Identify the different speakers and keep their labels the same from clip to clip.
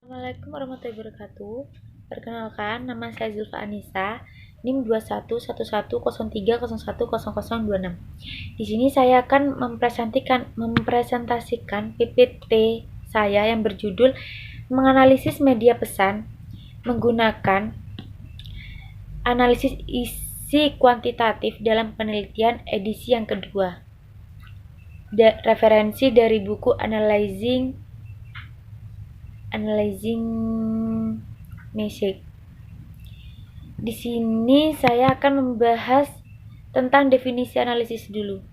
Speaker 1: Assalamualaikum warahmatullahi wabarakatuh. Perkenalkan, nama saya Zulfa Anissa, NIM 211103010026. Di sini saya akan mempresentasikan PPT saya yang berjudul menganalisis media pesan menggunakan analisis isi kuantitatif dalam penelitian edisi yang kedua. Referensi dari buku Analyzing Message. Di sini saya akan membahas tentang definisi analisis dulu.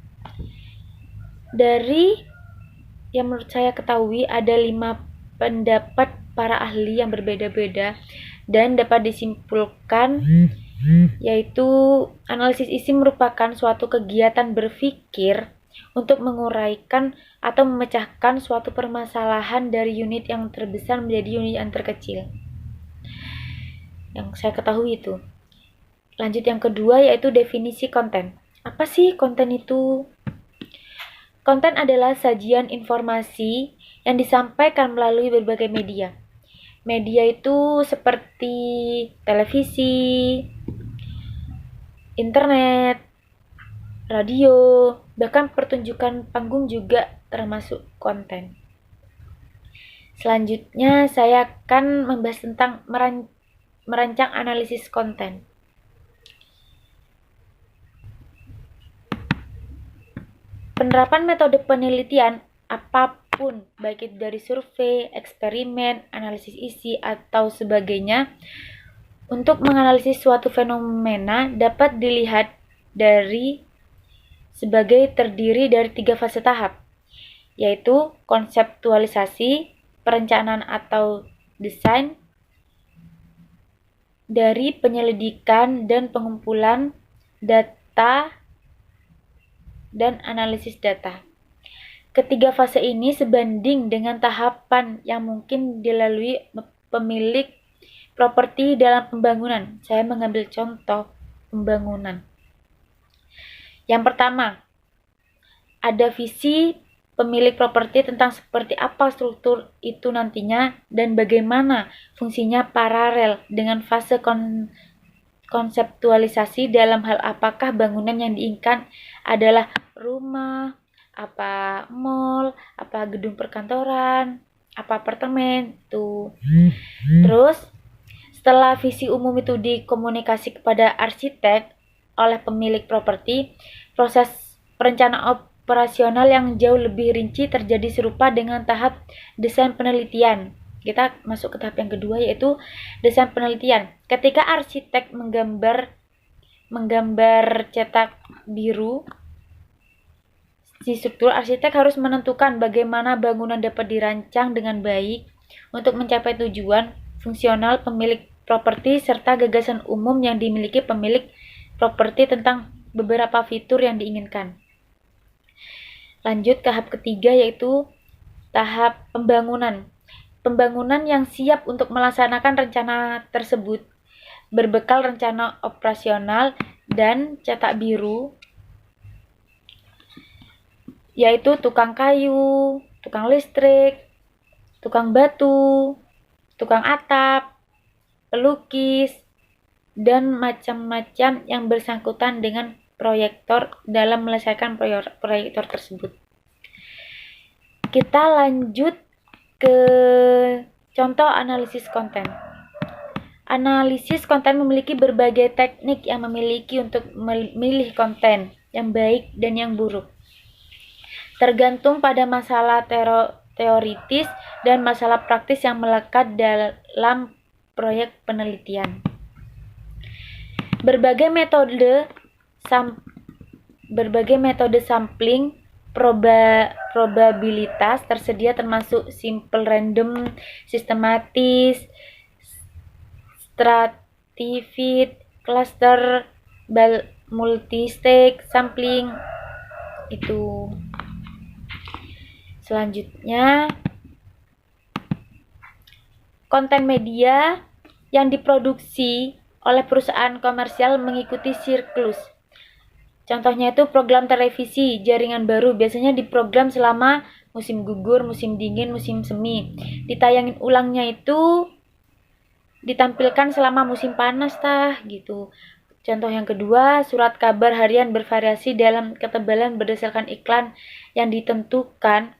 Speaker 1: Dari yang menurut saya ketahui ada 5 pendapat para ahli yang berbeda-beda dan dapat disimpulkan yaitu analisis isi merupakan suatu kegiatan berpikir untuk menguraikan atau memecahkan suatu permasalahan dari unit yang terbesar menjadi unit yang terkecil. Yang saya ketahui itu. Lanjut yang kedua yaitu definisi konten. Apa sih konten itu? Konten adalah sajian informasi yang disampaikan melalui berbagai media. Media itu seperti televisi, internet, radio, bahkan pertunjukan panggung juga termasuk konten. Selanjutnya saya akan membahas tentang merancang analisis konten. Penerapan metode penelitian apapun, baik itu dari survei, eksperimen, analisis isi, atau sebagainya, untuk menganalisis suatu fenomena dapat dilihat sebagai terdiri dari 3 fase tahap, yaitu konseptualisasi, perencanaan atau desain, dari penyelidikan dan pengumpulan data, dan analisis data. Ketiga fase ini sebanding dengan tahapan yang mungkin dilalui pemilik properti dalam pembangunan. Saya mengambil contoh pembangunan. Yang pertama, ada visi pemilik properti tentang seperti apa struktur itu nantinya dan bagaimana fungsinya paralel dengan fase konseptualisasi dalam hal apakah bangunan yang diinginkan adalah rumah, apa mall, apa gedung perkantoran, apa apartemen tuh. Terus setelah visi umum itu dikomunikasi kepada arsitek oleh pemilik properti, proses perencanaan operasional yang jauh lebih rinci terjadi serupa dengan tahap desain penelitian. Kita masuk ke tahap yang kedua yaitu desain penelitian. Ketika arsitek menggambar cetak biru, si struktur arsitek harus menentukan bagaimana bangunan dapat dirancang dengan baik untuk mencapai tujuan fungsional pemilik properti serta gagasan umum yang dimiliki pemilik properti tentang beberapa fitur yang diinginkan. Lanjut ke tahap ketiga yaitu tahap pembangunan. Pembangunan yang siap untuk melaksanakan rencana tersebut berbekal rencana operasional dan cetak biru, yaitu tukang kayu, tukang listrik, tukang batu, tukang atap, pelukis, dan macam-macam yang bersangkutan dengan proyektor dalam menyelesaikan proyektor tersebut. Kita lanjut ke contoh analisis konten. Analisis konten memiliki berbagai teknik yang memiliki untuk memilih konten yang baik dan yang buruk. Tergantung pada masalah teoritis dan masalah praktis yang melekat dalam proyek penelitian. Berbagai metode sampling probabilitas tersedia termasuk simple random, sistematis, stratified, cluster, multistage sampling itu. Selanjutnya, konten media yang diproduksi oleh perusahaan komersial mengikuti siklus. Contohnya itu program televisi jaringan baru biasanya diprogram selama musim gugur, musim dingin, musim semi. Ditayangin ulangnya itu ditampilkan selama musim panas gitu. Contoh yang kedua, surat kabar harian bervariasi dalam ketebalan berdasarkan iklan yang ditentukan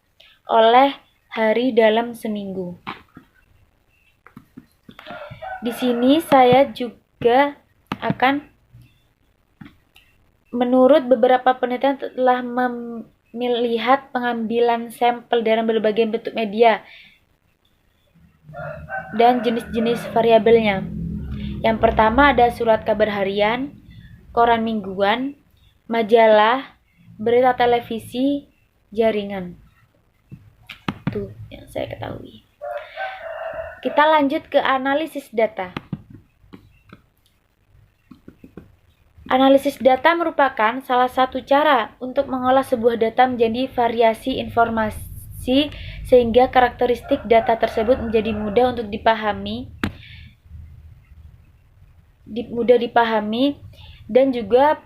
Speaker 1: oleh hari dalam seminggu. Di sini saya juga akan menurut beberapa penelitian telah melihat pengambilan sampel dalam berbagai bentuk media dan jenis-jenis variabelnya. Yang pertama ada surat kabar harian, koran mingguan, majalah, berita televisi, jaringan. Itu yang saya ketahui. Kita lanjut ke analisis data. Analisis data merupakan salah satu cara untuk mengolah sebuah data menjadi variasi informasi sehingga karakteristik data tersebut menjadi mudah dipahami dan juga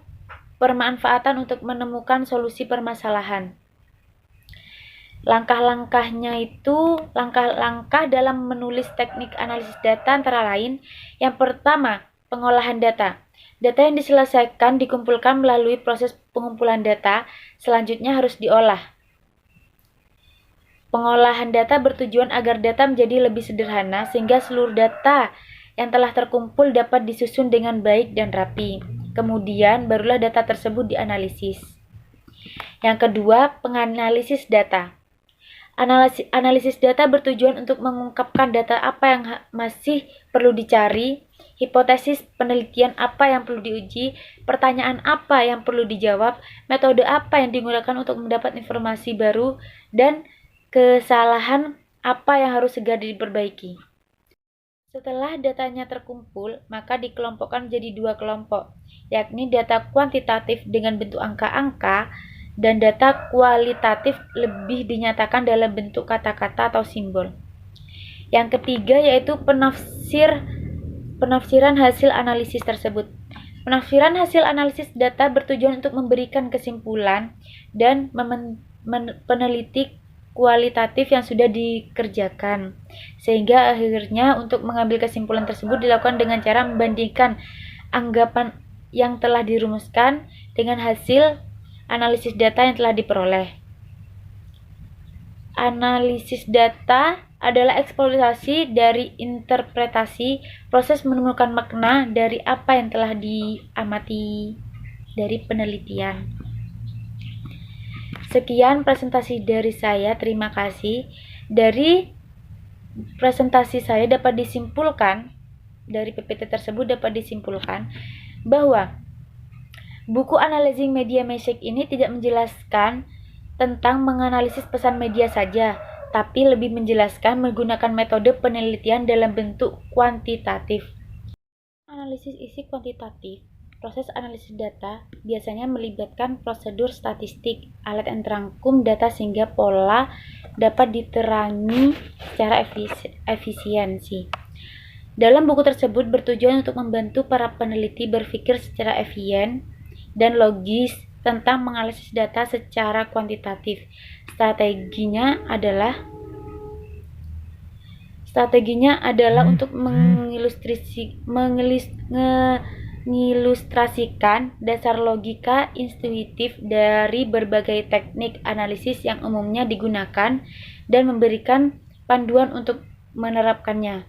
Speaker 1: permanfaatan untuk menemukan solusi permasalahan. Langkah-langkahnya itu langkah-langkah dalam menulis teknik analisis data antara lain. Yang pertama, pengolahan data. Data yang diselesaikan dikumpulkan melalui proses pengumpulan data, selanjutnya harus diolah. Pengolahan data bertujuan agar data menjadi lebih sederhana sehingga seluruh data yang telah terkumpul dapat disusun dengan baik dan rapi. Kemudian barulah data tersebut dianalisis. Yang kedua, penganalisis data. Analisis data bertujuan untuk mengungkapkan data apa yang masih perlu dicari, hipotesis penelitian apa yang perlu diuji, pertanyaan apa yang perlu dijawab, metode apa yang digunakan untuk mendapat informasi baru, dan kesalahan apa yang harus segera diperbaiki. Setelah datanya terkumpul, maka dikelompokkan menjadi dua kelompok, yakni data kuantitatif dengan bentuk angka-angka dan data kualitatif lebih dinyatakan dalam bentuk kata-kata atau simbol. Yang ketiga yaitu penafsiran hasil analisis tersebut. Penafsiran hasil analisis data bertujuan untuk memberikan kesimpulan dan peneliti kualitatif yang sudah dikerjakan, sehingga akhirnya untuk mengambil kesimpulan tersebut dilakukan dengan cara membandingkan anggapan yang telah dirumuskan dengan hasil analisis data yang telah diperoleh. Analisis data adalah eksploitasi dari interpretasi, proses menemukan makna dari apa yang telah diamati dari penelitian. Sekian presentasi dari saya, terima kasih. Dari presentasi saya dapat disimpulkan, dari PPT tersebut dapat disimpulkan bahwa buku Analyzing Media Message ini tidak menjelaskan tentang menganalisis pesan media saja, tapi lebih menjelaskan menggunakan metode penelitian dalam bentuk kuantitatif. Analisis isi kuantitatif. Proses analisis data biasanya melibatkan prosedur statistik, alat yang terangkum data sehingga pola dapat diterangi secara efisiensi. Dalam buku tersebut bertujuan untuk membantu para peneliti berpikir secara efisien dan logis tentang menganalisis data secara kuantitatif. Strateginya adalah untuk mengilustrasikan dasar logika intuitif dari berbagai teknik analisis yang umumnya digunakan dan memberikan panduan untuk menerapkannya.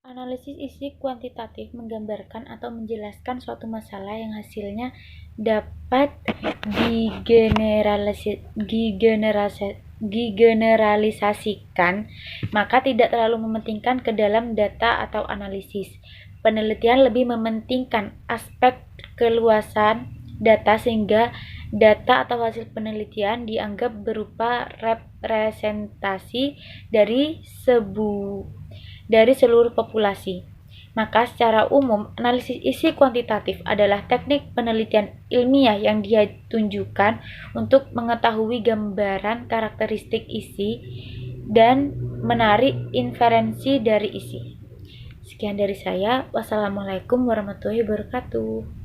Speaker 1: Analisis isi kuantitatif menggambarkan atau menjelaskan suatu masalah yang hasilnya dapat digeneralisasikan, maka tidak terlalu mementingkan ke dalam data atau analisis. Penelitian lebih mementingkan aspek keluasan data sehingga data atau hasil penelitian dianggap berupa representasi dari seluruh populasi. Maka secara umum, analisis isi kuantitatif adalah teknik penelitian ilmiah yang dia tunjukkan untuk mengetahui gambaran karakteristik isi dan menarik inferensi dari isi. Sekian dari saya. Wassalamualaikum warahmatullahi wabarakatuh.